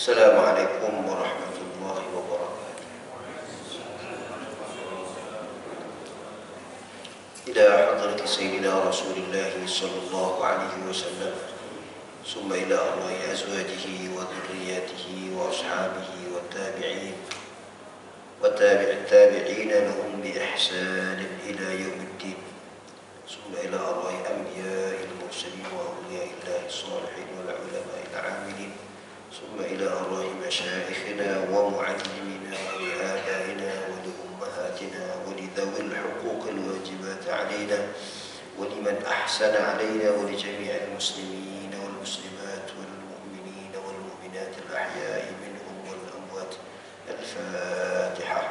Assalamualaikum warahmatullahi wabarakatuh. Ila hadrati Sayyidina Rasulullah sallallahu alaihi wasallam, summa ila arwahi azwajihi wa dhurriyyatihi wa ashabihi wa tabi'in wa tabi'it tabi'ina lahum bi ihsanin ila yaumiddin, summa ila arwahi anbiya'il mursalin wa awliya'illahi salihin wal ulama'il 'amilin, ثم إلى أرواح مشايخنا ومعلمنا ولآبائنا ولأمهاتنا ولذوي الحقوق الواجبات علينا ولمن أحسن علينا ولجميع المسلمين والمسلمات والمؤمنين والمؤمنات الأحياء منهم والأموات. الفاتحة.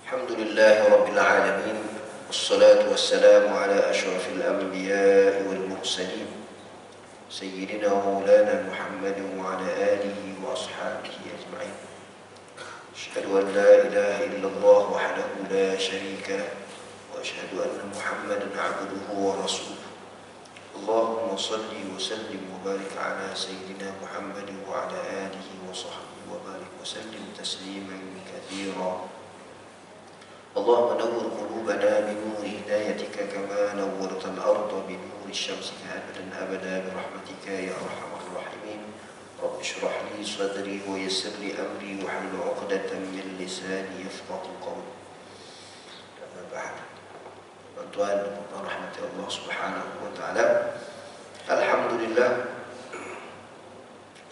Alhamdulillahi Rabbil Alamin, wassalatu wassalamu ala ashrafil anbiya'i wal mursalin, Sayyidina wa maulana Muhammadin wa ala alihi wa ashabihi ajma'in. Asyhadu an la ilaha illallah wahdahu la sharika lah, wa asyhadu anna Muhammadan abduhu wa rasuluh. Allahumma salli wa sallim wa barik ala Sayyidina Muhammadin wa ala alihi wa sahbihi wa barik wa sallim tasliman katsira. اللهم نور قلوبنا بنور هدايتك كما نورت الأرض بنور الشمس أبدا برحمتك يا أرحم الراحمين. رب اشرح لي صدري ويسر لي أمري واحلل عقدة من لساني يفقهوا قولي. أما بعد، tuan dan rahmat Allah Subhanahu wa taala, alhamdulillah,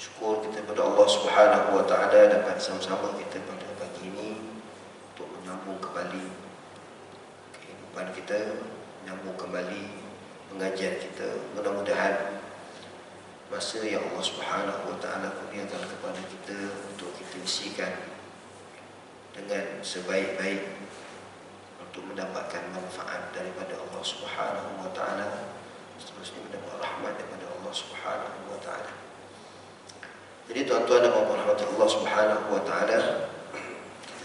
syukur kita kepada Allah Subhanahu wa taala dapat sama-sama kita pada pagi ini untuk menyambung kembali kehidupan kita, menyambung kembali pengajian kita. Mudah-mudahan masa yang Allah Subhanahu wa taala kurniakan kepada kita untuk kita isikan dengan sebaik-baik untuk mendapatkan manfaat daripada Allah Subhanahu wa taala, seterusnya mendapat rahmat daripada Allah Subhanahu wa taala. Jadi tuan-tuan dan puan-puan rahmat Allah Subhanahu wa taala,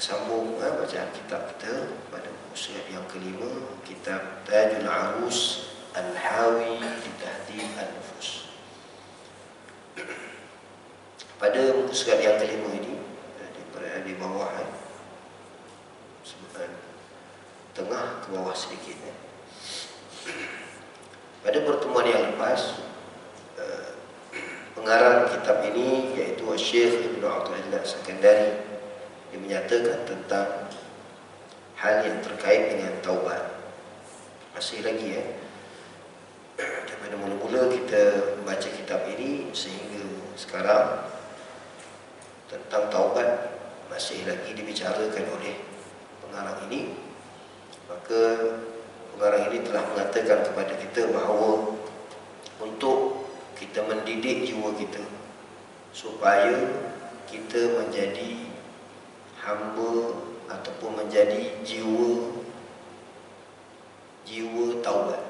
sambung bacaan kitab kita pada muka surat yang kelima, kitab Tajul Arus Al-Hawi li Tahdhib An-Nufus. Pada muka surat yang kelima ini, di bawah, tengah ke bawah sedikit. Pada pertemuan yang lepas, pengarang kitab ini iaitu Syekh Ibnu Athaillah As-Sakandari, dia menyatakan tentang hal yang terkait dengan taubat. Masih lagi daripada mula-mula kita membaca kitab ini sehingga sekarang, tentang taubat masih lagi dibicarakan oleh pengarang ini. Maka pengarang ini telah mengatakan kepada kita bahawa untuk kita mendidik jiwa kita supaya kita menjadi hamba ataupun menjadi jiwa taubat.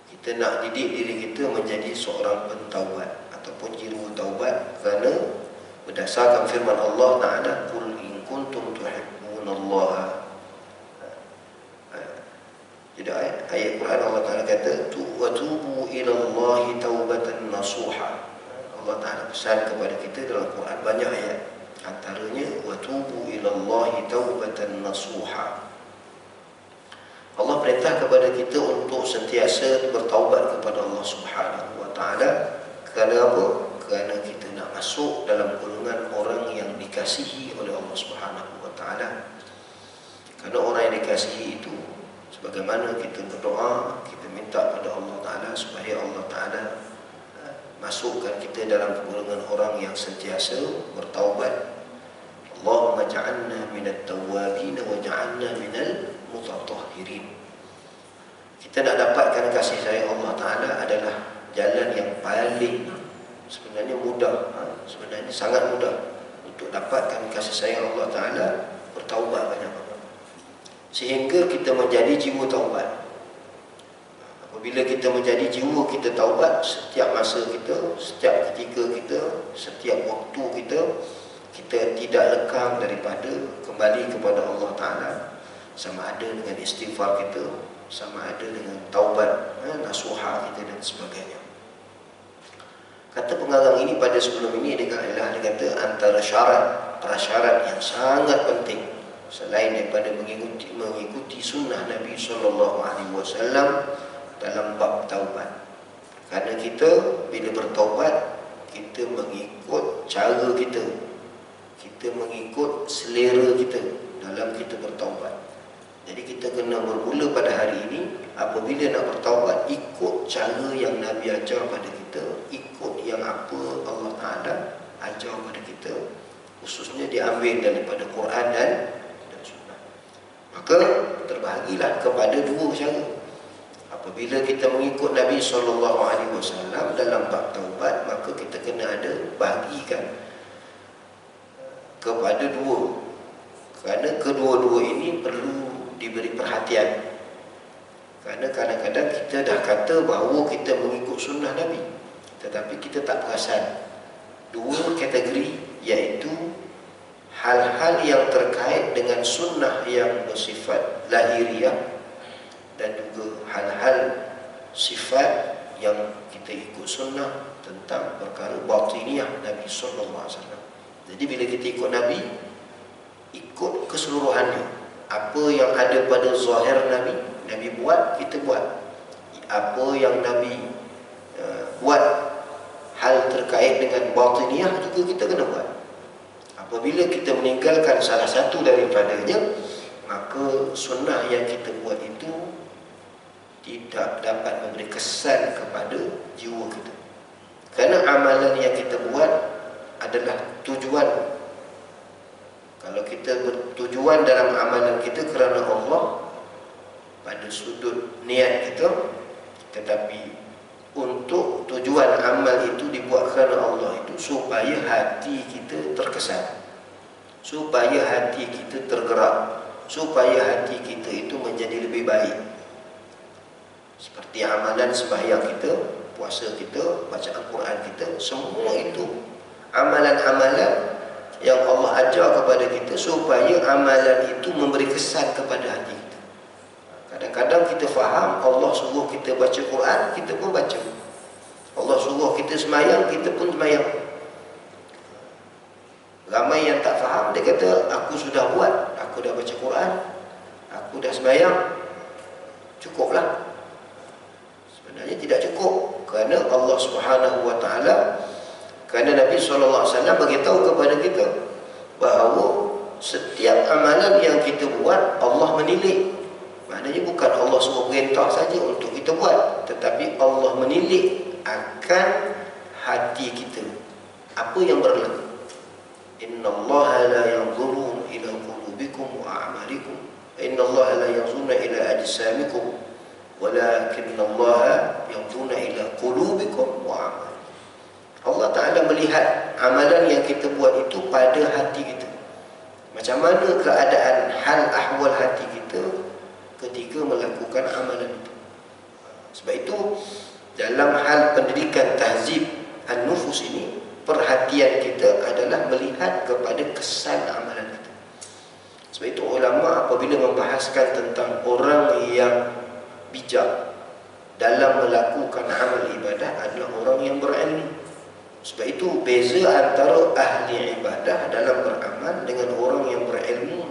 Kita nak didik diri kita menjadi seorang pentaubat ataupun jiwa taubat, kerana berdasarkan firman Allah Ta'ala, qul in kuntum tuhibbunallaha. Jadi ayat Quran Allah Ta'ala kata wa tubu ilallahi taubatan nasuha. Allah Ta'ala pesan kepada kita dalam Quran banyak ayat, antaranya wa tubu ilallahi taubatan nasuha. Allah perintah kepada kita untuk sentiasa bertaubat kepada Allah Subhanahu wa taala. Kerana apa? Kerana kita nak masuk dalam golongan orang yang dikasihi oleh Allah Subhanahu wa taala. Kerana orang yang dikasihi itu, sebagaimana kita berdoa, kita minta pada Allah Ta'ala supaya Allah Ta'ala masukkan kita dalam golongan orang yang sentiasa bertaubat. Allahumma ja'alna minat tawwabin wa ja'alna minal mutatahhirin. Kita nak dapatkan kasih sayang Allah Ta'ala adalah jalan yang paling sebenarnya mudah, sebenarnya sangat mudah untuk dapatkan kasih sayang Allah Ta'ala, bertaubat banyak-banyak sehingga kita menjadi jiwa taubat. Apabila kita menjadi jiwa kita taubat, setiap masa kita, setiap ketika kita, setiap waktu kita, kita tidak lekang daripada kembali kepada Allah Ta'ala, sama ada dengan istighfar kita, sama ada dengan taubat, nasuhah kita dan sebagainya. Kata pengarang ini pada sebelum ini dia kata antara prasyarat yang sangat penting selain daripada mengikuti sunnah Nabi SAW dalam bab taubat. Kerana kita bila bertaubat, kita mengikut cara kita, kita mengikut selera kita dalam kita bertaubat. Jadi kita kena bermula pada hari ini, apabila nak bertaubat, ikut cara yang Nabi ajar pada kita, ikut yang apa Allah Ta'ala ajar pada kita, khususnya diambil daripada Quran dan Sunnah. Maka terbahagilah kepada dua cara. Apabila kita mengikut Nabi SAW dalam bab taubat, maka kita kena ada bahagikan kepada dua. Kerana kedua-dua ini perlu diberi perhatian. Kerana kadang-kadang kita dah kata bahawa kita mengikut sunnah Nabi, tetapi kita tak perasan dua kategori, iaitu hal-hal yang terkait dengan sunnah yang bersifat lahiriah dan juga hal-hal sifat yang kita ikut sunnah tentang perkara batiniah Nabi SAW. Jadi bila kita ikut Nabi, ikut keseluruhannya. Apa yang ada pada zahir Nabi, Nabi buat, kita buat. Apa yang Nabi buat, hal terkait dengan batiniah juga kita kena buat. Apabila kita meninggalkan salah satu daripadanya, maka sunnah yang kita buat itu tidak dapat memberi kesan kepada jiwa kita. Kerana amalan yang kita buat adalah tujuan. Kalau kita bertujuan dalam amalan kita kerana Allah pada sudut niat kita, tetapi untuk tujuan amal itu dibuat kerana Allah itu supaya hati kita terkesan, supaya hati kita tergerak, supaya hati kita itu menjadi lebih baik. Seperti amalan sembahyang kita, puasa kita, bacaan Quran kita, semua itu amalan-amalan yang Allah ajar kepada kita supaya amalan itu memberi kesan kepada hati kita. Kadang-kadang kita faham Allah suruh kita baca Quran, kita pun baca. Allah suruh kita semayang, kita pun semayang. Ramai yang tak faham, dia kata aku sudah buat, aku dah baca Quran, aku dah semayang, cukuplah. Sebenarnya tidak cukup, kerana Allah Subhanahu Wa Taala, kerana Nabi SAW beritahu kepada kita bahawa setiap amalan yang kita buat Allah menilik. Maknanya bukan Allah suruh perintah saja untuk kita buat, tetapi Allah menilik akan hati kita, apa yang berlaku. Innallaha la yanzuru ila qulubikum wa a'malikum, innallaha la yanzuru ila ajsamikum, walakinnallaha yanzuru ila qulubikum wa a'malikum. Allah Ta'ala melihat amalan yang kita buat itu pada hati kita. Macam mana keadaan hal ahwal hati kita ketika melakukan amalan itu. Sebab itu dalam hal pendidikan tahzib an-nufus ini, perhatian kita adalah melihat kepada kesan amalan kita. Sebab itu ulama apabila membahaskan tentang orang yang bijak dalam melakukan amal ibadah adalah orang yang berilmu. Sebab itu beza antara ahli ibadah dalam beramal dengan orang yang berilmu.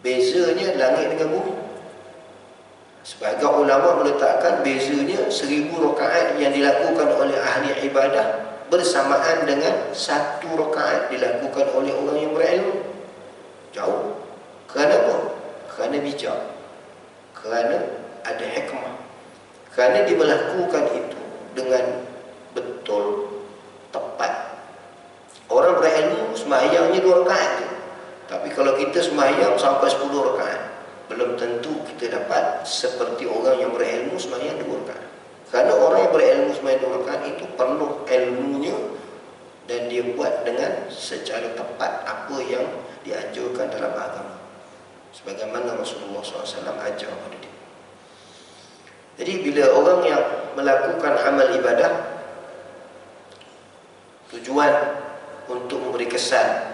Bezanya langit dengan bumi. Sebagai ulama meletakkan bezanya 1000 rakaat yang dilakukan oleh ahli ibadah bersamaan dengan 1 rakaat dilakukan oleh orang yang berilmu. Jauh. Kerana apa? Kerana bijak, kerana ada hikmah, kerana dia melakukan itu dengan betul, tepat. Orang berilmu sembahyangnya 2 rakaat tu. Tapi kalau kita sembahyang sampai 10 rakaat, belum tentu kita dapat seperti orang yang berilmu sembahyang 2 rakaat. Kerana orang yang berilmu sembahyang 2 rakaat itu penuh ilmunya dan dia buat dengan secara tepat apa yang dianjurkan dalam agama, sebagaimana Rasulullah SAW ajar pada dia. Jadi bila orang yang melakukan amal ibadah tujuan untuk memberi kesan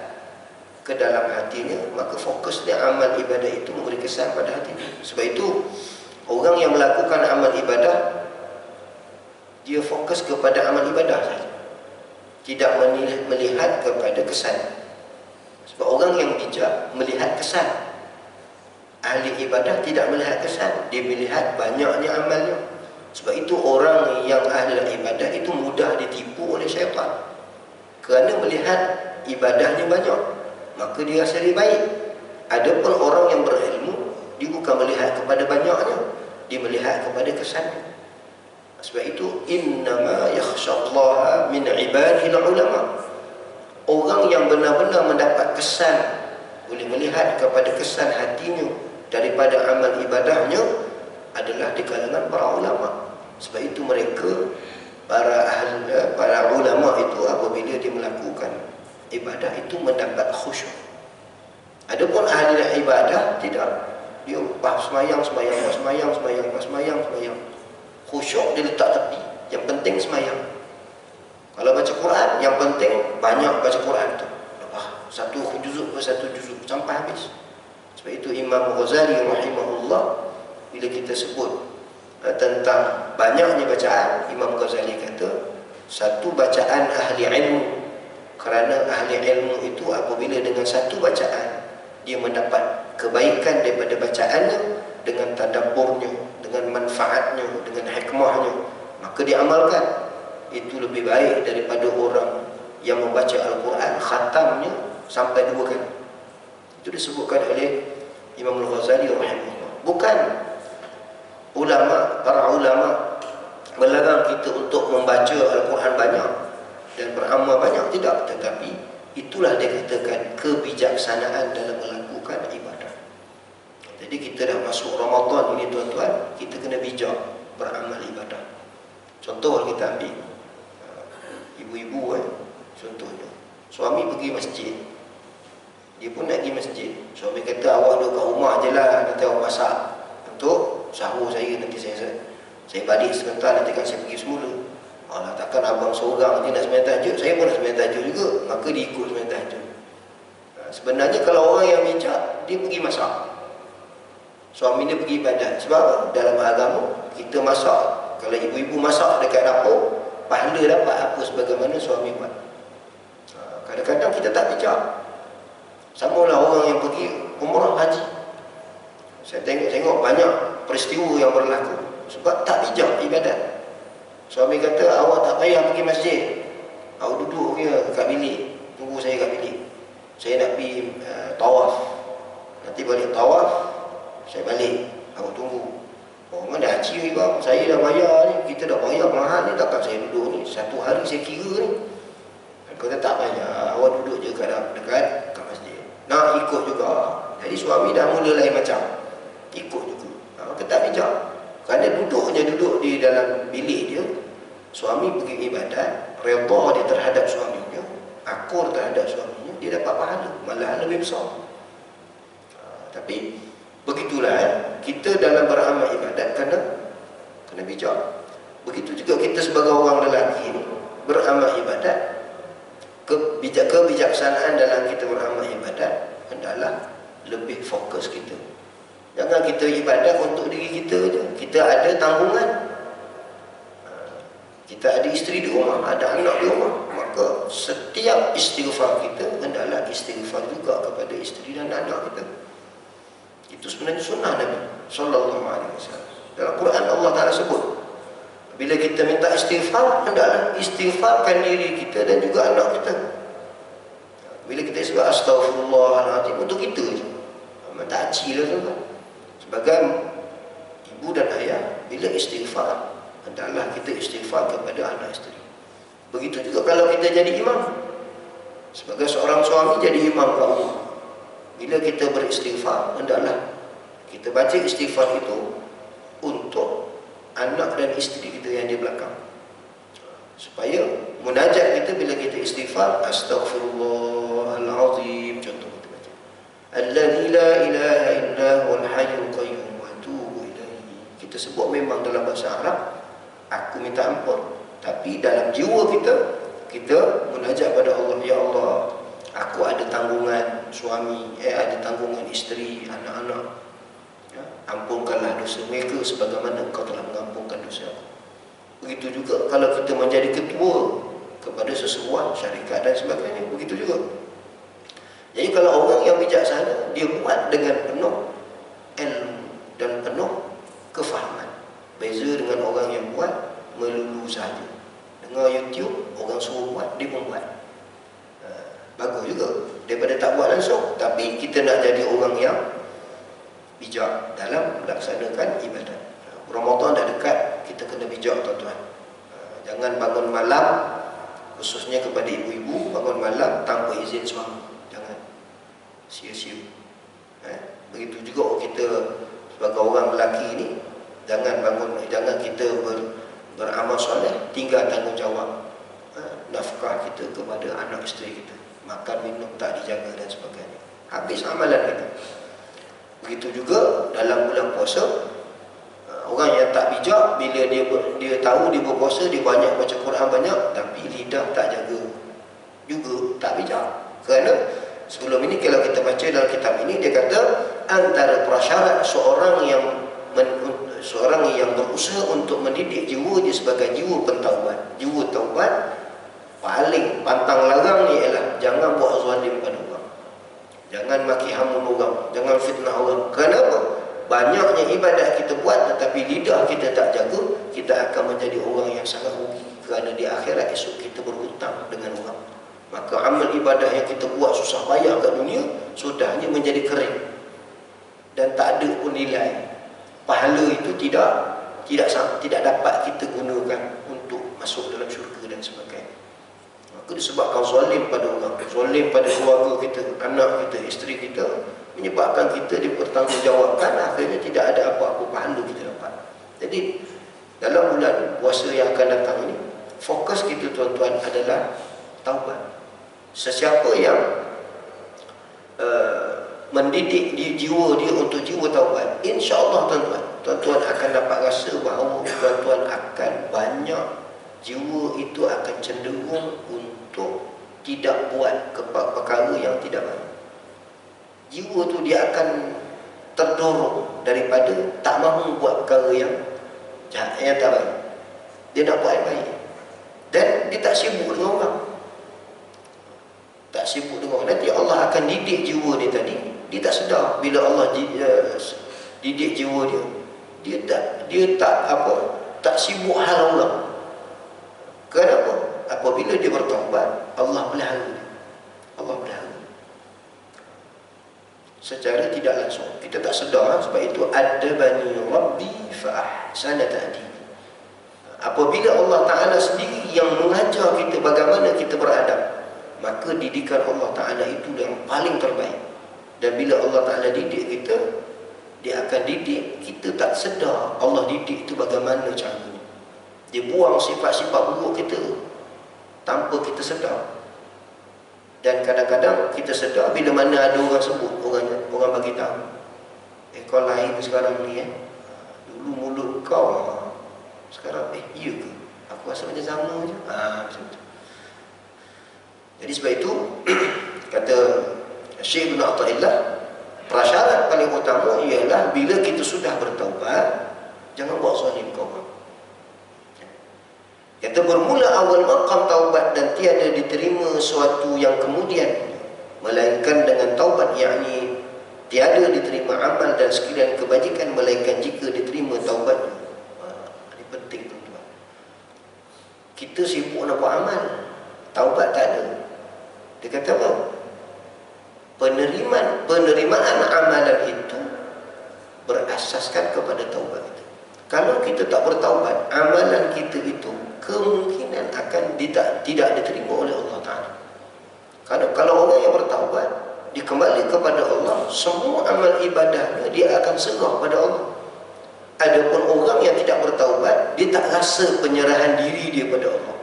ke dalam hatinya, maka fokus dia amal ibadah itu memberi kesan pada hatinya. Sebab itu orang yang melakukan amal ibadah, dia fokus kepada amal ibadah saja, tidak melihat kepada kesan. Sebab orang yang bijak melihat kesan. Ahli ibadah tidak melihat kesan, dia melihat banyaknya amalnya. Sebab itu orang yang ahli ibadah itu mudah ditipu oleh syaitan, kerana melihat ibadahnya banyak, maka dia rasa dia baik. Adapun orang yang berilmu, dia bukan melihat kepada banyaknya, dia melihat kepada kesannya. Sebab itu innama yakhshallaha min ibadihil ulama. Orang yang benar-benar mendapat kesan, boleh melihat kepada kesan hatinya daripada amal ibadahnya, adalah di kalangan para ulama. Sebab itu mereka, para ulama itu, apabila dia melakukan ibadah itu mendapat khusyuk. Adapun ahli ibadah tidak, dia sembahyang, khusyuk dia letak tepi. Yang penting sembahyang. Kalau baca Quran, yang penting banyak baca Quran tu. Satu juzuk sampai habis. Sebab itu Imam Ghazali rahimahullah, bila kita sebut tentang banyaknya bacaan, Imam Ghazali kata satu bacaan ahli ilmu. Kerana ahli ilmu itu apabila dengan satu bacaan dia mendapat kebaikan daripada bacaannya, dengan tadabburnya, dengan manfaatnya, dengan hikmahnya, maka diamalkan. Itu lebih baik daripada orang yang membaca Al-Quran khatamnya sampai 2 kali. Itu disebutkan oleh Imam Al-Ghazali rahimahullah. Bukan para ulama melarang kita untuk membaca Al-Quran banyak dan beramal banyak, tidak. Tetapi itulah dia katakan kebijaksanaan dalam melakukan ibadah. Jadi kita dah masuk Ramadan ini tuan-tuan, kita kena bijak beramal ibadah. Contoh kita ambil ibu-ibu contohnya, suami pergi masjid, dia pun nak pergi masjid. Suami kata, awak duduk kat rumah je lah, nanti awak masak untuk sahur saya, nanti saya balik sebentar, nanti kan saya pergi semula. Alah, takkan abang seorang je nak sembahyang tahajud, saya pun nak sembahyang tahajud juga, maka dia ikut sembahyang tahajud. Sebenarnya kalau orang yang bijak, dia pergi masak, suami dia pergi ibadat. Sebab apa? Dalam agama kita masak, kalau ibu-ibu masak dekat dapur, pahala dapat apa sebagaimana suami buat. Kadang-kadang kita tak bijak. Samalah orang yang pergi umrah haji. Saya tengok banyak peristiwa yang berlaku sebab tak bijak ibadat. Suami kata, awak tak payah pergi masjid, awak duduk je kat bilik, tunggu saya kat bilik, saya nak pergi tawaf, nanti balik tawaf saya balik, awak tunggu. Orang dah haji bang, saya dah bayar ni, kita dah bayar mahal ni, takkan saya duduk ni, 1 hari saya kira ni. Kata tak payah, awak duduk je dekat masjid. Nak ikut juga. Jadi suami dah mula lain macam, ikut juga. Maka tak bijak. Kerana duduk di dalam bilik dia, suami pergi ibadat, redha dia terhadap suaminya, akur terhadap suaminya, dia dapat pahala, malah lebih besar. Tapi begitulah kita dalam beramal ibadat kena bijak. Begitu juga kita sebagai orang lelaki ini beramal ibadat, kebijaksanaan dalam kita beramal ibadat adalah lebih fokus kita. Jangan kita ibadat untuk diri kita je. Kita ada tanggungan, kita ada isteri di rumah, ada anak di rumah, maka setiap istighfar kita adalah istighfar juga kepada isteri dan anak kita. Itu sebenarnya sunnah Nabi sallallahu alaihi wasallam. Dalam Quran Allah Taala sebut, bila kita minta istighfar, hendaklah istighfarkan diri kita dan juga anak kita. Bila kita sebut astaghfirullahaladzim untuk kita je, tak acil lah tuan. Sebagai ibu dan ayah, bila istighfar, hendaklah kita istighfar kepada anak isteri. Begitu juga kalau kita jadi imam, sebagai seorang suami jadi imam kat rumah, bila kita beristighfar, hendaklah kita baca istighfar itu untuk anak dan isteri kita yang di belakang. Supaya munajat kita bila kita istighfar, astaghfirullahalazim, contoh kita baca alladzi la ilaha illa huwal hayyul qayyum wa atubu ilaihi. Kita sebut memang dalam bahasa Arab, aku minta ampun, tapi dalam jiwa kita munajat pada Allah, ya Allah, aku ada tanggungan suami, ada tanggungan isteri, anak-anak, ya, ampunkanlah dosa mereka sebagaimana Engkau telah mengampunkan dosa aku. Begitu juga kalau kita menjadi ketua kepada sesebuah syarikat dan sebagainya, begitu juga. Jadi kalau orang yang bijaksana, dia buat dengan penuh ilmu dan penuh kefahaman. Beza dengan orang yang buat melulu saja. Dengar YouTube, orang suruh buat, dia pun buat. Bagus juga daripada tak buat langsung. Tapi kita nak jadi orang yang bijak dalam melaksanakan ibadat. Ramadan dah dekat, kita kena bijak tuan-tuan. Jangan bangun malam, khususnya kepada ibu-ibu, bangun malam tanpa izin suami. Jangan sia-sia. Begitu juga kita sebagai orang lelaki ni, jangan kita beramal soleh tinggal tanggungjawab nafkah kita kepada anak isteri kita, makan minum tak dijaga dan sebagainya, habis amalan kita. Begitu juga dalam bulan puasa, orang yang tak bijak, bila dia tahu dia berpuasa, dia banyak baca Quran banyak, tapi lidah tak jaga, juga tak bijak. Kerana sebelum ini kalau kita baca dalam kitab ini, dia kata antara prasyarat seorang yang berusaha untuk mendidik jiwa dia sebagai jiwa pentaubat, jiwa taubat, paling pantang larang ni ialah jangan buat zalim pada orang, jangan maki hamun orang, jangan fitnah orang. Kenapa? Banyaknya ibadat kita buat tetapi lidah kita tak jaga, kita akan menjadi orang yang sangat rugi. Kerana di akhirat esok kita berhutang dengan orang. Maka amal ibadah yang kita buat susah payah kat dunia, sudahnya menjadi kering dan tak ada pun nilai. Pahala itu tidak dapat kita gunakan untuk masuk dalam syurga dan sebagainya. Maka disebabkan zalim pada orang, zalim pada keluarga kita, anak kita, isteri kita, menyebabkan kita dipertanggungjawabkan, akhirnya tidak ada apa-apa pahala kita dapat. Jadi dalam bulan puasa yang akan datang ini, fokus kita tuan-tuan adalah taubat. Sesiapa yang mendidik jiwa dia untuk jiwa taubat, insya-Allah tuan-tuan akan dapat rasa bahawa tuan-tuan akan banyak, jiwa itu akan cenderung untuk tidak buat perkara yang tidak baik. Jiwa tu dia akan terdorong daripada tak mahu buat perkara yang jahat, yang tak baik. Dia nak buat yang baik. Dan dia tak sibuk dengan orang. Tak sibuk dengan orang. Nanti Allah akan didik jiwa dia tadi. Dia tak sedar bila Allah didik jiwa dia. Dia tak sibuk hal orang. Kenapa? Apabila dia bertaubat, Allah pelihara dia. Allah pelihara. Secara tidak langsung kita tak sedar. Sebab itu adabani rabbi fa ahsana ta'dibi. Apabila Allah Ta'ala sendiri yang mengajar kita bagaimana kita beradab, maka didikan Allah Ta'ala itu yang paling terbaik. Dan bila Allah Ta'ala didik kita, dia akan didik kita tak sedar Allah didik itu bagaimana caranya. Dia buang sifat-sifat buruk kita tanpa kita sedar. Dan kadang-kadang kita sedar bila mana ada orang sebut, orang bagi tahu, kau lain sekarang ni, dulu mulut kau, sekarang iya ke? Aku rasa macam sama je. Macam tu. Jadi sebab itu kata Syekh Ibn Atha'illah, prasyarat paling utama ialah bila kita sudah bertaubat, jangan buat zalim kau. Kata bermula awal maqam taubat dan tiada diterima suatu yang kemudian, melainkan dengan taubat, yakni tiada diterima amal dan sekalian kebajikan melainkan jika diterima taubatnya. Ini penting tuan-tuan. Kita sibuk nak buat amal, taubat tak ada. Dia kata apa? Penerimaan amalan itu berasaskan kepada taubat kita. Kalau kita tak bertaubat, amalan kita itu kemungkinan akan tidak diterima oleh Allah Ta'ala. Kalau orang yang bertaubat, dia kembali kepada Allah, semua amal ibadahnya dia akan serah pada Allah. Adapun orang yang tidak bertaubat, dia tak rasa penyerahan diri dia pada Allah.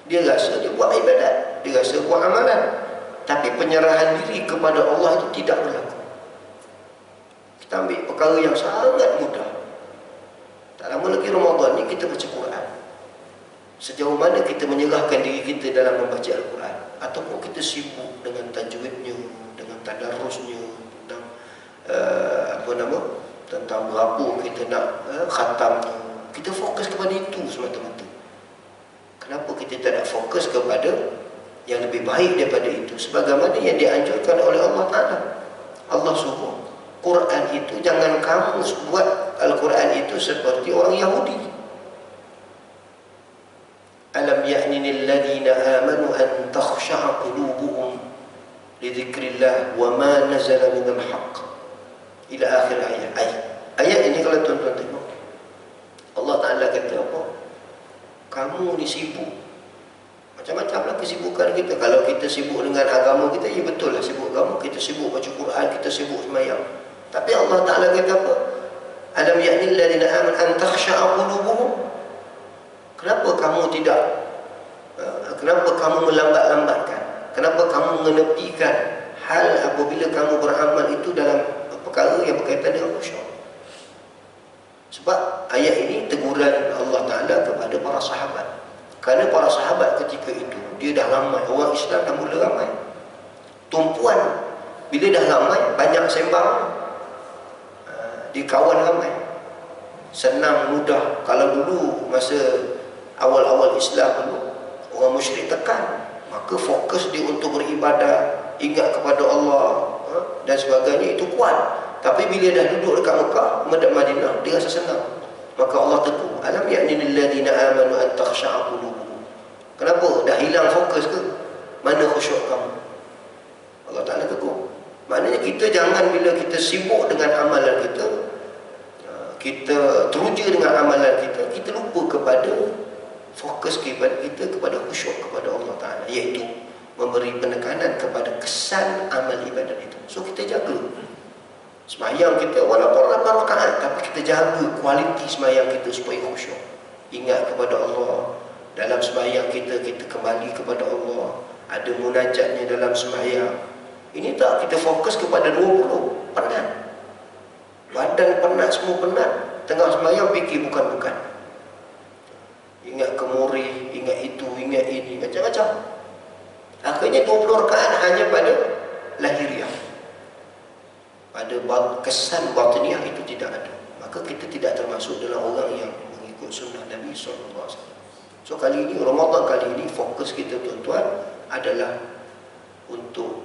Dia rasa dia buat ibadat, dia rasa buat amalan, tapi penyerahan diri kepada Allah itu tidak berlaku. Kita ambil perkara yang sangat mudah. Tak lama lagi Ramadan ni kita baca Quran. Sejauh mana kita menyerahkan diri kita dalam membaca Al-Quran, ataupun kita sibuk dengan tajwidnya, dengan tadarusnya, tentang tentang berapa kita nak khatamnya. Kita fokus kepada itu semata-mata. Kenapa kita tak nak fokus kepada yang lebih baik daripada itu, sebagaimana yang dianjurkan oleh Allah Ta'ala? Allah suruh Quran itu, jangan kamu buat Al-Quran itu seperti orang Yahudi. Alam ya'nini alladhina amanu an takhsha'a qulubuhum li dzikrillah wa ma nazala minal haqq, ila akhir ayat. Ayat ini kalau tuan-tuan tengok, Allah Ta'ala kata apa? Kamu ni sibuk, macam-macam lah kesibukan kita. Kalau kita sibuk dengan agama kita, ya betul lah sibuk agama. Kita sibuk baca Quran, kita sibuk sembahyang. Tapi Allah Ta'ala kata apa? Alam ya'nil ladina aman an takhsha'a qulubuhum. Kenapa kamu tidak, kenapa kamu melambat-lambatkan? Kenapa kamu menepikan hal apabila kamu beramal itu dalam perkara yang berkaitan dengan khusyuk? Sebab ayat ini teguran Allah Ta'ala kepada para sahabat. Kerana para sahabat ketika itu, dia dah ramai, orang Islam dah mula ramai. Tumpuan, bila dah ramai, banyak sembang, dia kawan ramai, senang, mudah. Kalau dulu masa awal-awal Islam dulu, orang musyrik tekan, maka fokus dia untuk beribadah, ingat kepada Allah dan sebagainya, itu kuat. Tapi bila dah duduk dekat Mekah, Madinah, dia rasa senang. Maka Allah tegur, alam ya'nil ladzina amanu an takhsha'a qulubuhum. Kenapa? Dah hilang fokus ke? Mana khusyuk kamu? Allah Ta'ala tegur. Maknanya kita jangan, bila kita sibuk dengan amalan kita, kita teruja dengan amalan kita, kita lupa kepada fokus kita kepada khusyuk kepada Allah Ta'ala, iaitu memberi penekanan kepada kesan amal ibadat itu. So kita jaga sembahyang kita, walaupun 8 rakaat, tapi kita jaga kualiti sembahyang kita supaya khusyuk, ingat kepada Allah. Dalam sembahyang kita, kita kembali kepada Allah, ada munajatnya dalam sembahyang. Ini tak, kita fokus kepada 20, penat, badan penat, semua penat, tengah sembahyang fikir bukan-bukan, ingat kemurih, ingat itu, ingat ini, macam-macam. Akhirnya 20 rakaat hanya pada lahiriah, pada kesan batiniah itu tidak ada. Maka kita tidak termasuk dalam orang yang mengikut sunnah Nabi SAW. So kali ini, Ramadan kali ini, fokus kita tuan-tuan adalah untuk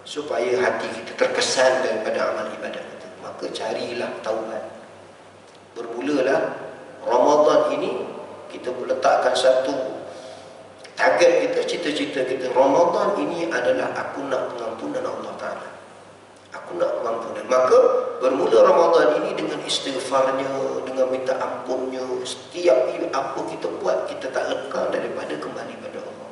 supaya hati kita terkesan daripada amal ibadat kita. Maka carilah taubat. Bermulalah Ramadan ini, kita letakkan satu target kita, cita-cita kita. Ramadan ini adalah aku nak pengampunan Allah Ta'ala, aku nak pengampunan. Maka bermula Ramadan ini dengan istighfarnya, dengan minta ampunnya. Setiap apa kita buat, kita tak lekang daripada kembali pada Allah.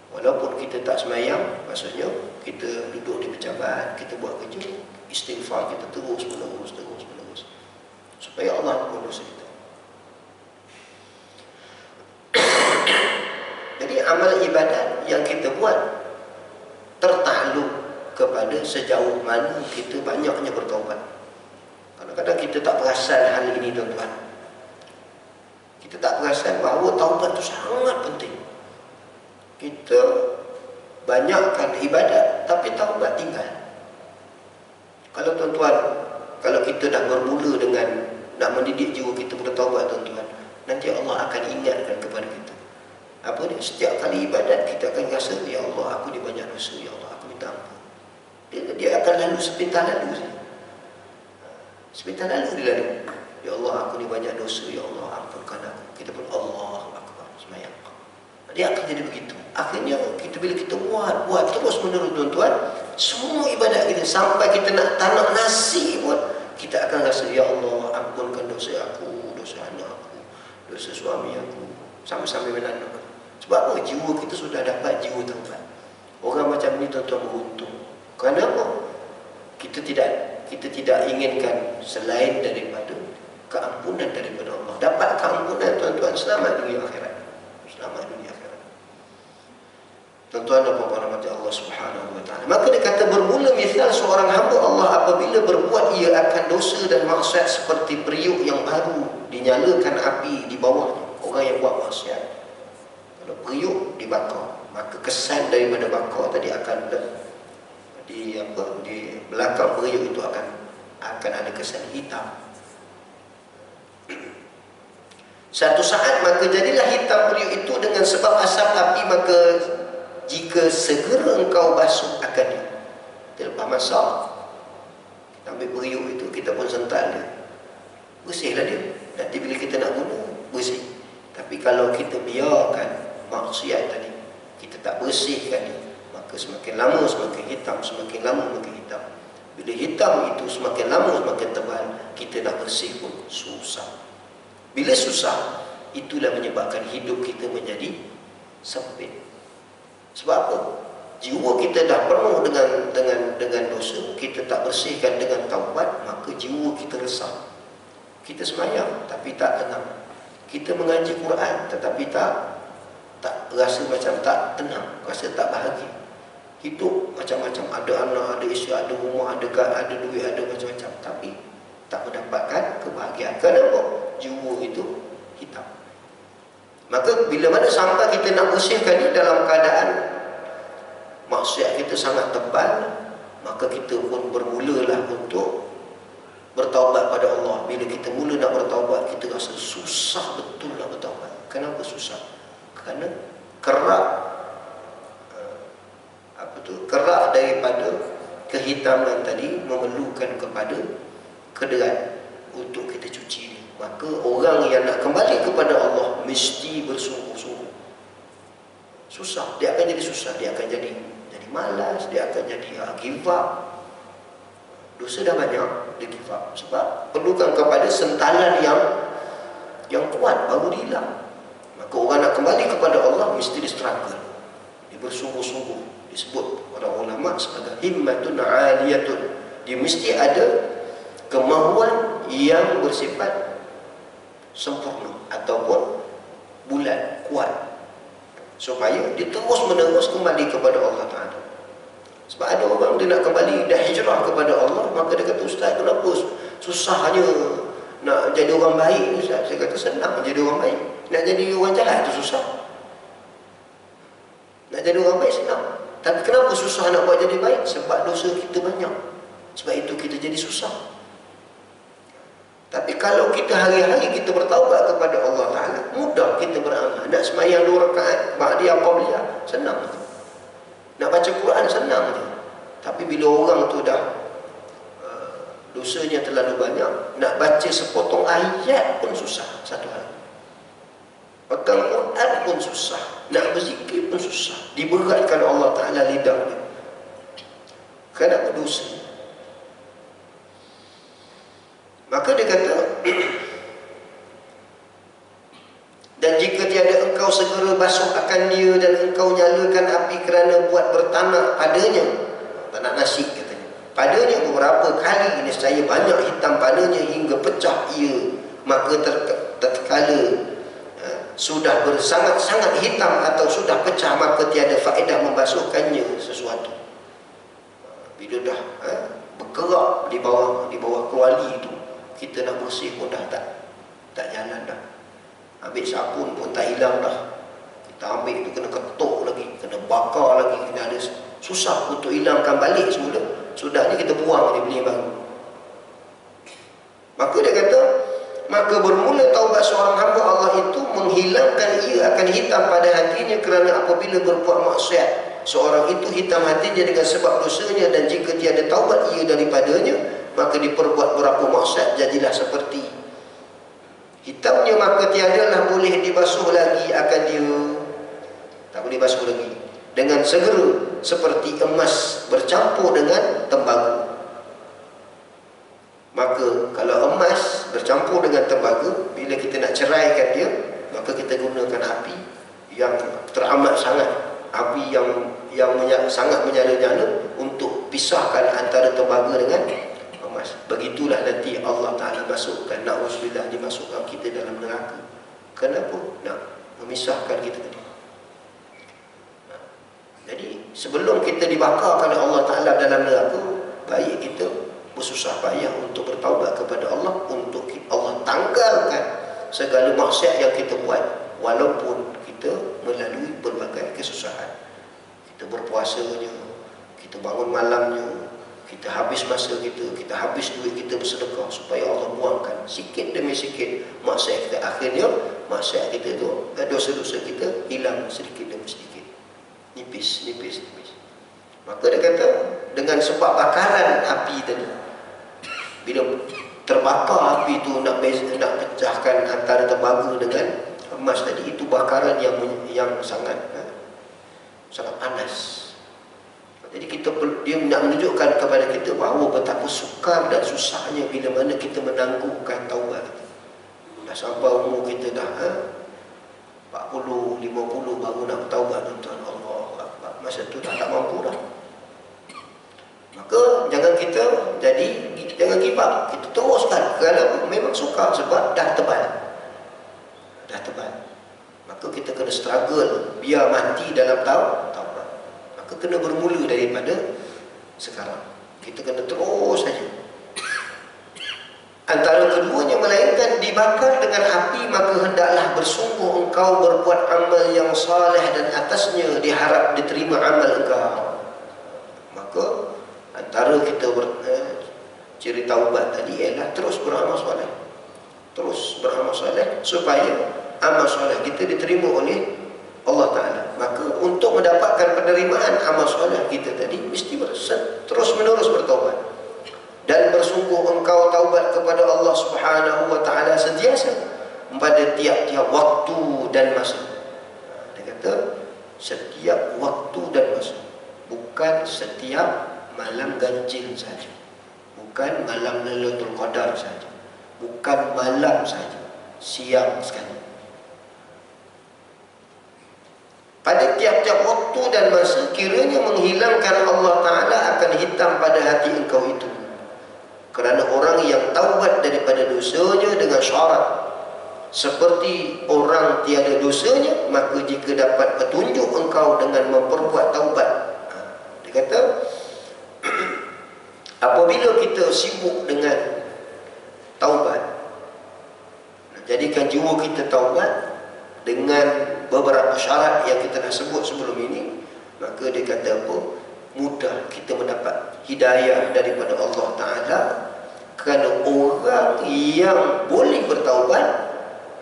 Walaupun kita tak semayang, maksudnya kita duduk di pejabat, kita buat kerja, istighfar kita terus menerus, supaya Allah ampun dosa kita. Jadi amal ibadat yang kita buat tertakluk kepada sejauh mana kita banyaknya bertaubat. Kadang-kadang kita tak perasan hal ini tuan-tuan. Kita tak perasan bahawa taubat itu sangat penting. Kita banyakkan ibadat, tapi taubat tinggal. Kalau tuan-tuan, kalau kita dah bermula dengan nak mendidik jiwa kita bertaubat tuan-tuan, nanti Allah akan ingatkan kepada kita. Apa dia? Setiap kali ibadat kita akan rasa, ya Allah, aku ni banyak dosa, ya Allah, aku minta ampun. Dia akan lalu sepintas lalu saja. Sepintas lalu dia lalu. Ya Allah, aku ni banyak dosa, ya Allah, ampunkan aku. Kita pun Allahu Akbar, semayang. Dia akan jadi begitu. Akhirnya kita, bila kita buat terus menerus tuan-tuan, semua ibadat kita, sampai kita nak tanak nasi pun, kita akan rasa, ya Allah, ampunkan dosa aku, dosa anak aku, dosa suami aku, sampai-sampai menanam. Sebab apa? Jiwa kita sudah dapat jiwa taubat. Orang macam ni tuan-tuan beruntung. Kenapa? Kita tidak inginkan selain daripada keampunan daripada Allah. Dapat keampunan tuan-tuan, selamat dunia akhirat. Selamat dunia akhirat. Tuan-tuan dan puan-puan rahmati Allah Subhanahu wa taala. Maka dia kata bermula misal seorang hamba Allah apabila berbuat ia akan dosa dan maksiat seperti periuk yang baru dinyalakan api di bawahnya. Orang yang buat maksiat, kalau periuk dibakar, maka kesan daripada bakar tadi akan di belakang periuk itu akan ada kesan hitam. Satu saat maka jadilah hitam periuk itu dengan sebab asap api, maka jika segera engkau basuh akannya. Kita lepas masak, kita ambil periuk itu, kita pun sentak dia, bersihlah dia. Nanti bila kita nak guna, bersih. Tapi kalau kita biarkan maksiat tadi, kita tak bersihkan dia, maka semakin lama semakin hitam, semakin lama semakin hitam. Bila hitam itu semakin lama semakin tebal, kita nak bersih pun susah. Bila susah, itulah menyebabkan hidup kita menjadi sempit. Sebab apa? Jiwa kita dah penuh dengan dosa, kita tak bersihkan dengan taubat, maka jiwa kita resah. Kita semayang tapi tak tenang. Kita mengaji Quran tetapi tak rasa macam tak tenang, rasa tak bahagia. Hidup macam-macam, ada anak, ada isteri, ada rumah, ada duit, ada macam-macam, tapi tak mendapatkan kebahagiaan. Kenapa? Jiwa itu hitam. Maka bila mana sampai kita nak bersihkan ni dalam keadaan maksiat kita sangat tebal, maka kita pun bermulalah untuk bertaubat pada Allah. Bila kita mula nak bertaubat, kita rasa susah betul nak bertaubat. Kenapa susah? Kerana kerak daripada kehitaman tadi memerlukan kepada kederan untuk kita cuci dia. Maka orang yang nak kembali kepada Allah mesti bersungguh-sungguh. Susah, dia akan jadi susah, dia akan jadi malas, dia akan jadi give up. Dosa dah banyak, dia give up. Sebab perlukan kepada sentalan yang kuat baru dia hilang. Maka orang nak kembali kepada Allah mesti dia struggle, dia bersungguh-sungguh. Disebut oleh ulama sebagai himmatun aliyatun. Dia mesti ada kemahuan yang bersifat sempurna ataupun bulat, kuat, supaya dia terus menerus kembali kepada Allah Ta'ala. Sebab ada orang dia nak kembali, dah hijrah kepada Allah, maka dia kata, Ustaz, kenapa susahnya nak jadi orang baik? Ustaz, saya kata senang jadi orang baik. Nak jadi orang jahat itu susah. Nak jadi orang baik senang. Tapi kenapa susah nak buat jadi baik? Sebab dosa kita banyak. Sebab itu kita jadi susah. Tapi kalau kita hari-hari kita bertaubat kepada Allah Ta'ala, mudah kita beramal. Nak semayang 2 rakaat ba'diyah qabliyah, senang. Nak baca Quran senang je. Tapi bila orang tu dah dosanya terlalu banyak, nak baca sepotong ayat pun susah satu hari. Pegang Quran pun susah, nak berzikir pun susah. Diberatkan Allah Ta'ala lidah dia. Kenapa dosa? Maka dia kata, dan jika tiada engkau segera basuh akan dia dan engkau nyalakan api kerana buat bertanak padanya, tanak nasi katanya, padanya beberapa kali, nescaya banyak hitam padanya hingga pecah ia, maka tatkala sudah sangat-sangat hitam atau sudah pecah, maka tiada faedah membasuhkannya sesuatu. Bila dah bergerak di bawah kuali itu, kita nak bersih pun dah tak jalan dah. Ambil sabun pun tak hilang dah. Kita ambil itu kena ketuk lagi, kena bakar lagi, kena ada susah untuk hilangkan balik semula. Sudahnya kita buang, dia beli baru. Maka dia kata, maka bermula taubat seorang hamba Allah itu menghilangkan ia akan hitam pada hatinya, kerana apabila berbuat maksiat seorang itu hitam hatinya dengan sebab dosanya, dan jika tiada taubat ia daripadanya, maka diperbuat berapa maksiat jadilah seperti hitamnya, maka tiadalah boleh dibasuh lagi akan dia. Tak boleh basuh lagi dengan segera, seperti emas bercampur dengan tembaga. Maka kalau emas bercampur dengan tembaga, bila kita nak ceraikan dia, maka kita gunakan api yang teramat sangat, api yang sangat menyala-nyala untuk pisahkan antara tembaga dengan emas. Begitulah nanti Allah Ta'ala masukkan, na'udzubillah, dimasukkan kita dalam neraka. Kenapa? Nak memisahkan kita tadi. sebelum kita dibakar oleh Allah Ta'ala dalam neraka, baik kita bersusah payah untuk bertaubat kepada Allah, untuk Allah tanggalkan segala maksiat yang kita buat, walaupun kita melalui berbagai kesusahan. Kita berpuasanya, kita bangun malamnya, kita habis masa kita, kita habis duit kita bersedekah supaya Allah buangkan sikit demi sikit maksiat kita. Akhirnya maksiat kita tu, dosa-dosa kita hilang sedikit demi sedikit, nipis. Maka dia kata, dengan sebab bakaran api tadi, bila terbakar api tu nak pecahkan antara tembaga dengan emas tadi, itu bakaran yang sangat panas. Jadi dia nak menunjukkan kepada kita bahawa betapa sukar dan susahnya bila mana kita menangguhkan taubat. Dah sampai umur kita dah 40, 50 baru nak bertaubat, tuan-tuan. Allah Akbar. Masa tu tak mampu dah. Maka jangan give up. Kita teruskan. Kalau memang sukar, sebab dah tebal. Maka kita kena struggle biar mati dalam taubat. Maka kena bermula daripada sekarang. Kita kena terus saja. Antara keduanya melainkan dibakar dengan api, maka hendaklah bersungguh engkau berbuat amal yang saleh dan atasnya diharap diterima amal engkau. Maka antara kita ciri taubat tadi ialah terus beramal soleh. Terus beramal soleh supaya amal soleh kita diterima oleh Allah Ta'ala. Maka untuk mendapatkan penerimaan amal soleh kita tadi, mesti terus menerus bertaubat. Dan bersungguh engkau taubat kepada Allah Subhanahu wa Ta'ala sentiasa pada tiap-tiap waktu dan masa. Dia kata setiap waktu dan masa, bukan setiap malam ganjil saja, bukan malam Lailatul Qadar saja, bukan malam saja, siang sekali. Pada tiap-tiap waktu dan masa, kiranya menghilangkan Allah Ta'ala akan hitam pada hati engkau itu. Kerana orang yang taubat daripada dosanya dengan syarat seperti orang tiada dosanya, maka jika dapat petunjuk engkau dengan memperbuat taubat. Dia kata apabila kita sibuk dengan taubat, jadikan jiwa kita taubat dengan beberapa syarat yang kita dah sebut sebelum ini, maka dia kata apa? Mudah kita mendapat hidayah daripada Allah Ta'ala. Kerana orang yang boleh bertaubat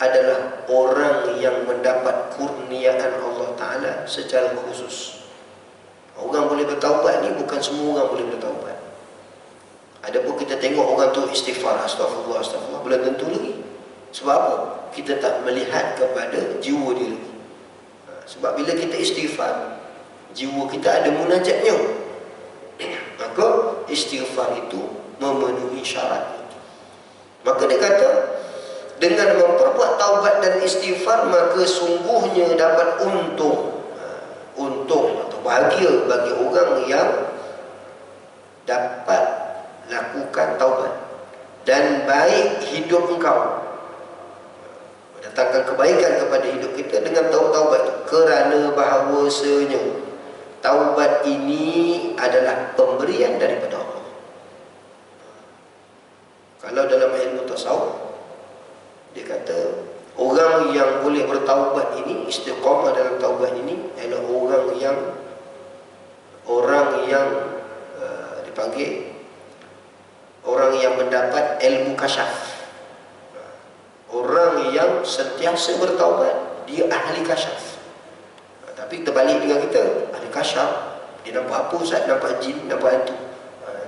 adalah orang yang mendapat kurniaan Allah Ta'ala secara khusus. Orang boleh bertaubat ni bukan semua orang boleh bertaubat. Adapun kita tengok orang tu istighfar, astagfirullah, belum tentu lagi. Sebab apa? Kita tak melihat kepada jiwa dia lagi. Sebab bila kita istighfar, jiwa kita ada munajatnya. Maka istighfar itu memenuhi syarat. Maka dia kata, dengan memperbuat taubat dan istighfar, maka sungguhnya dapat untung atau bahagia bagi orang yang dapat lakukan taubat, dan baik hidup engkau, mendatangkan kebaikan kepada hidup kita dengan taubat, kerana bahawasanya taubat ini adalah pemberian daripada Allah. Kalau dalam ilmu tasawuf, dia kata orang yang boleh bertaubat ini, istiqamah dalam taubat ini, adalah orang yang dipanggil orang yang mendapat ilmu kasyaf. Orang yang sentiasa bertaubat, dia ahli kasyaf. Tapi terbalik dengan kita, ahli kasyaf, dia nampak apa Ustaz? Nampak jin, nampak hantu.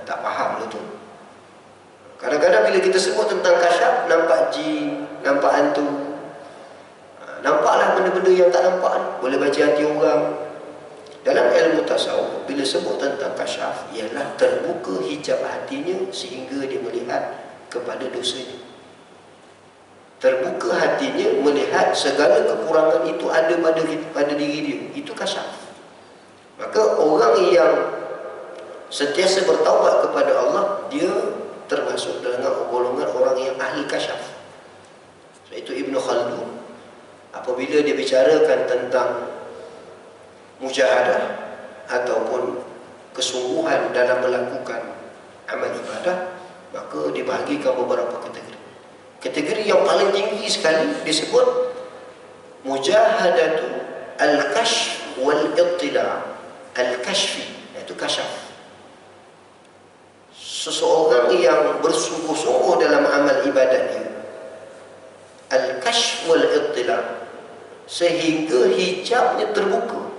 Tak faham lah tu. Kadang-kadang bila kita sebut tentang kasyaf, nampak jin, nampak hantu, nampaklah benda-benda yang tak nampak, boleh baca hati orang. Dalam ilmu tasawuf, bila sebut tentang kasyaf, ialah terbuka hijab hatinya sehingga dia melihat kepada dosanya. Terbuka hatinya melihat segala kekurangan itu ada pada diri dia. Itu kasyaf. Maka orang yang sentiasa bertaubat kepada Allah, dia termasuk dalam golongan orang yang ahli kasyaf. Sebab itu Ibn Khaldun, apabila dia bicarakan tentang mujahadah, ataupun kesungguhan dalam melakukan amal ibadah, maka dibahagikan beberapa kategori. Kategori yang paling tinggi sekali disebut mujahadatu al-kashf wal-ittila'. Al-kashfi, iaitu kasyaf. Seseorang yang bersungguh-sungguh dalam amal ibadatnya, al-kashf wal-ittila', sehingga hijabnya terbuka,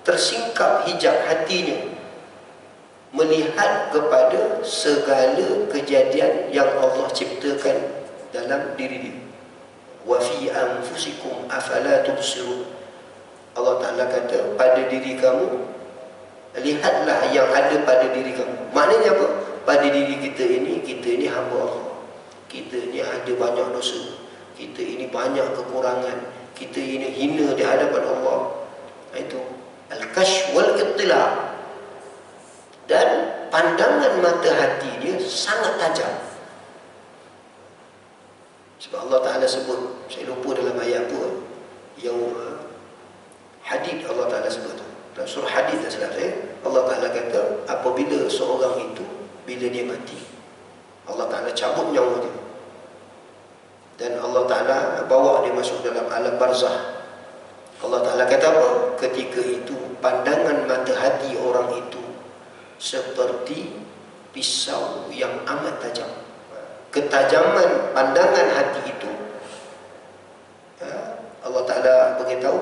tersingkap hijab hatinya, melihat kepada segala kejadian yang Allah ciptakan dalam diri dia. Wa fi anfusikum afala tubsirun. Allah Ta'ala kata, pada diri kamu, lihatlah yang ada pada diri kamu. Maknanya apa? Pada diri kita ini hamba Allah. Kita ini ada banyak dosa. Kita ini banyak kekurangan. Kita ini hina di hadapan Allah. Itu al-kashf wal-ittila'. Dan pandangan mata hati dia sangat tajam. Sebab Allah Ta'ala sebut, saya lupa dalam ayat apa, yang hadid Allah Ta'ala sebut tu. Dalam surah hadid tak silap saya, Allah Ta'ala kata, apabila seorang itu, bila dia mati, Allah Ta'ala cabut nyawa dia, dan Allah Ta'ala bawa dia masuk dalam alam barzah. Allah Ta'ala kata apa? Ketika itu pandangan mata hati orang itu seperti pisau yang amat tajam. Ketajaman pandangan hati itu, Allah Ta'ala beritahu,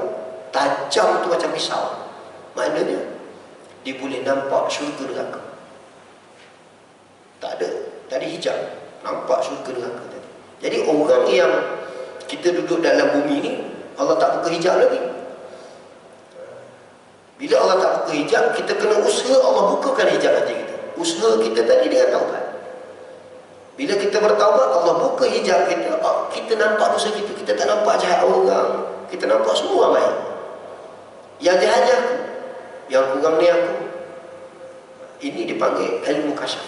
tajam tu macam pisau. Maknanya dia boleh nampak syurga neraka. Tak ada hijab, nampak syurga neraka tadi. Jadi orang yang kita duduk dalam bumi ni, Allah tak buka hijab lagi. Bila Allah tak buka hijab, kita kena usaha Allah bukakan hijab hati kita. Usaha kita tadi dengan taubat. Bila kita bertaubat, Allah buka hijab kita. Kita nampak dosa kita. Kita tak nampak jahat orang. Kita nampak semua baik. Yang jahatnya aku, yang kurang ni aku. Ini dipanggil ilmu kasyaf.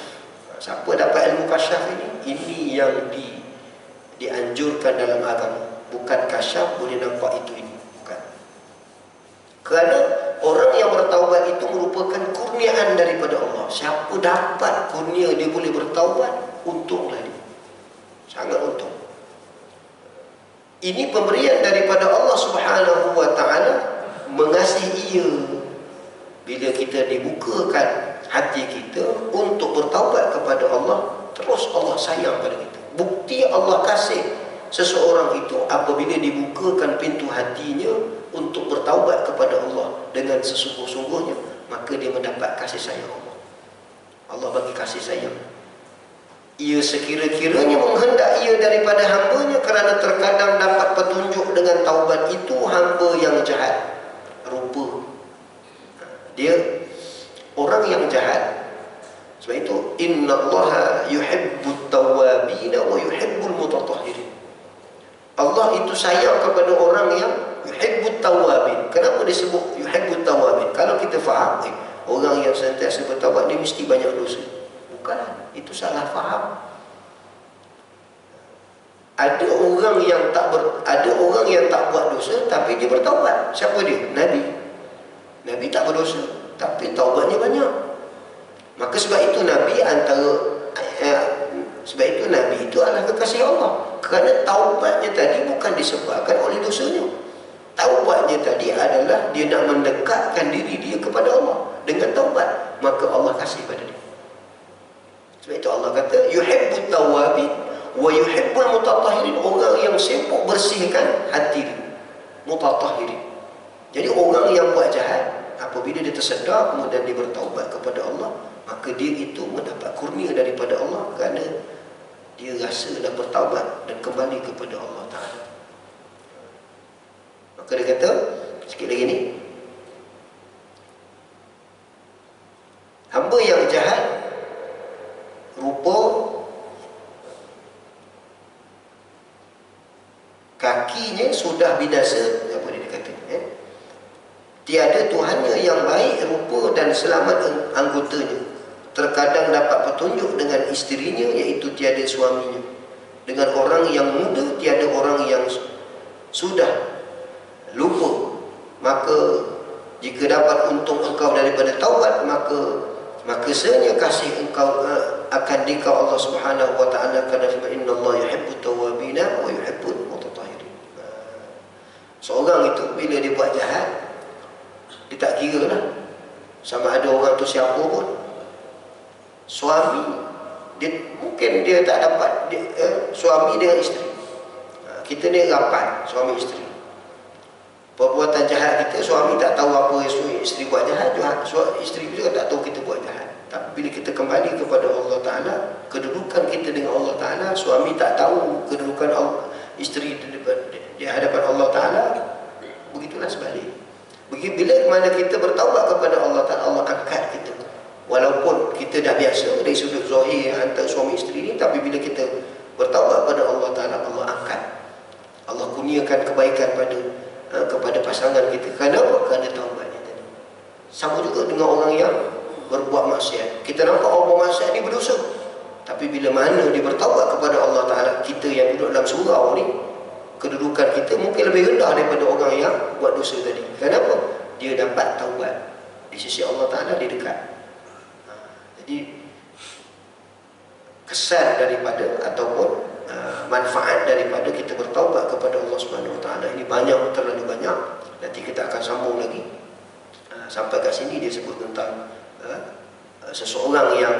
Siapa dapat ilmu kasyaf ini yang dianjurkan dalam agama. Bukan kasyaf boleh nampak itu ini. Bukan. Kerana orang yang bertaubat itu merupakan kurniaan daripada Allah. Siapa dapat kurnia dia boleh bertaubat, untunglah dia. Sangat untung. Ini pemberian daripada Allah Subhanahu wa Ta'ala mengasihi ia. Bila kita dibukakan hati kita untuk bertaubat kepada Allah, terus Allah sayang pada kita. Bukti Allah kasih seseorang itu apabila dibukakan pintu hatinya untuk bertaubat kepada Allah dengan sesungguh-sungguhnya, maka dia mendapat kasih sayang Allah. Allah bagi kasih sayang. Ia sekira-kiranya menghendak ia daripada hambanya, kerana terkadang dapat petunjuk dengan taubat itu hamba yang jahat. Rupa dia orang yang jahat. Sebab itu innallaha yuhibbut tawwabin wa yuhibbul mutatahhirin. Allah itu sayang kepada orang yang yuhibbut tawwabin. Kenapa disebut yuhibbut tawwabin? Kalau kita faham, orang yang sentiasa bertaubat dia mesti banyak dosa. Bukan, itu salah faham. Ada orang yang tak buat dosa tapi dia bertaubat. Siapa dia? Nabi. Nabi tak berdosa tapi taubatnya banyak. Maka sebab itu Nabi Nabi itu adalah kekasih Allah. Kerana taubatnya tadi bukan disebabkan oleh dosanya. Taubatnya tadi adalah dia nak mendekatkan diri dia kepada Allah dengan taubat, maka Allah kasih pada dia. Sebab itu Allah kata yuhibbut tawwabin wa yuhibbul mutatahhirin. Orang yang sibuk bersihkan hati dia, mutatahhirin. Jadi orang yang buat jahat, apabila dia tersedar kemudian dia bertaubat kepada Allah, maka dia itu mendapat kurnia daripada Allah kerana dia rasa dah bertaubat dan kembali kepada Allah Ta'ala. Maka dia kata sikit lagi ni, hamba yang jahat rupa kakinya sudah binasa. Apa dia kata? Tiada Tuhannya yang baik rupa dan selamat anggotanya. Terkadang dapat petunjuk dengan isterinya, iaitu tiada suaminya. Dengan orang yang muda, tiada orang yang sudah lupa. Maka Jika dapat untung engkau daripada taubat, maka sebenarnya kasih engkau akan dikau Allah Subhanahu wa taala, kerana innallaha yuhibbut tawwabina wa yuhibbul mutatahhirin. Seorang itu bila dia buat jahat, dia tak kira lah sama ada orang tu siapa pun. Suami mungkin dia tak dapat suami dengan isteri. Kita ni rapat suami isteri. Perbuatan jahat kita, suami tak tahu apa isteri buat jahat, isteri juga tak tahu kita buat jahat. Tapi bila kita kembali kepada Allah Ta'ala, kedudukan kita dengan Allah Ta'ala, suami tak tahu kedudukan isteri di hadapan Allah Ta'ala, begitulah sebalik. Bila mana kita bertaubat kepada Allah Ta'ala, Allah angkat kita. Walaupun kita dah biasa dari sudut zahir antara suami isteri ni, tapi bila kita bertaubat kepada Allah Ta'ala, Allah angkat. Allah kurniakan kebaikan kepada pasangan kita. Kenapa? Kerana taubatnya tadi. Sama juga dengan orang yang berbuat maksiat. Kita nampak orang bermaksiat ni berdosa, tapi bila mana dia bertaubat kepada Allah Ta'ala, kita yang duduk dalam surau ni, kedudukan kita mungkin lebih rendah daripada orang yang buat dosa tadi. Kenapa? Dia dapat taubat. Di sisi Allah Ta'ala dia dekat. Jadi kesan daripada ataupun manfaat daripada kita bertaubat kepada Allah Subhanahu Wa Taala ini banyak, terlalu banyak. Nanti kita akan sambung lagi. Sampai kat sini dia sebut tentang seseorang yang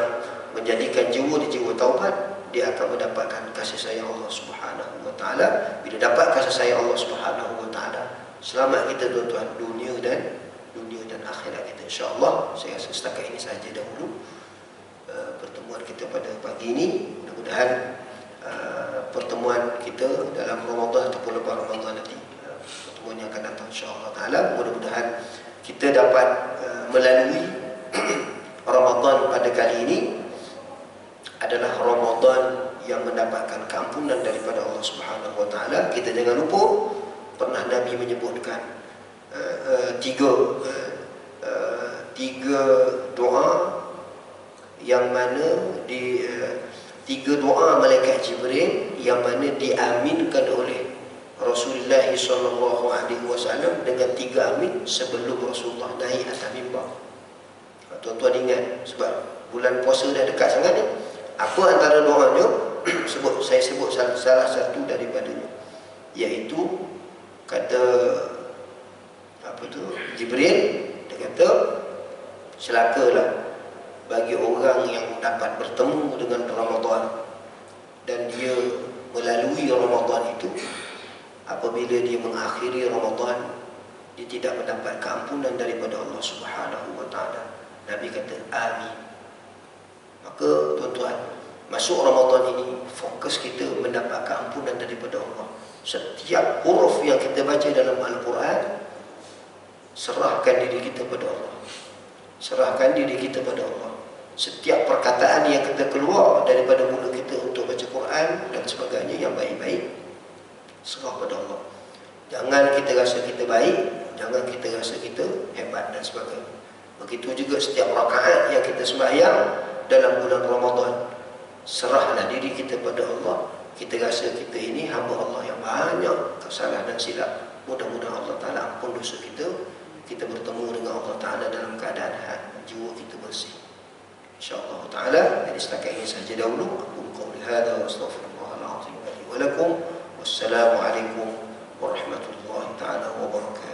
menjadikan jiwa taubat, dia akan mendapatkan kasih sayang Allah Subhanahu Wa Taala. Bila dapat kasih sayang Allah Subhanahu Wa Taala, selamat kita tuan-tuan, dunia dan akhirat kita, insya-Allah. Saya rasa setakat ini saja dahulu pertemuan kita pada pagi ini. Mudah-mudahan pertemuan kita dalam Ramadan ataupun lepas Ramadan nanti, pertemuan yang akan datang insya-Allah taala, mudah-mudahan kita dapat melalui Ramadan pada kali ini adalah Ramadan yang mendapatkan keampunan daripada Allah Subhanahu Wa Taala. Kita jangan lupa, pernah Nabi menyebutkan tiga doa yang mana tiga doa malaikat Jibril yang mana diaminkan oleh Rasulullah SAW dengan tiga amin sebelum Rasulullah naik atas mimbar. Tuan-tuan ingat, sebab bulan puasa dah dekat sangat ni, apa antara doanya? Saya sebut salah satu daripadanya, iaitu kata Jibril, dia kata, celakalah bagi orang yang dapat bertemu dengan Ramadan dan dia melalui Ramadan itu, apabila dia mengakhiri Ramadan, dia tidak mendapat keampunan daripada Allah Subhanahu Wa Taala. Nabi kata amin. Maka tuan-tuan, masuk Ramadan ini fokus kita mendapat keampunan daripada Allah. Setiap huruf yang kita baca dalam Al-Quran, serahkan diri kita pada Allah. Serahkan diri kita pada Allah. Setiap perkataan yang kita keluar daripada mulut kita untuk baca Quran dan sebagainya yang baik-baik, serah pada Allah. Jangan kita rasa kita baik, jangan kita rasa kita hebat dan sebagainya. Begitu juga setiap rakaat yang kita sembahyang dalam bulan Ramadan, serahlah diri kita pada Allah. Kita rasa kita ini hamba Allah yang banyak kesalahan dan silap. Mudah-mudahan Allah Ta'ala ampun dosa kita. Kita bertemu dengan Allah Ta'ala dalam keadaan jiwa kita bersih, InsyaAllah Ta'ala. Jadi setakat ini sahaja dahulu. Aku qauli hadza wa astaghfirullahal azim li wa lakum. Wassalamualaikum warahmatullahi ta'ala wabarakatuh.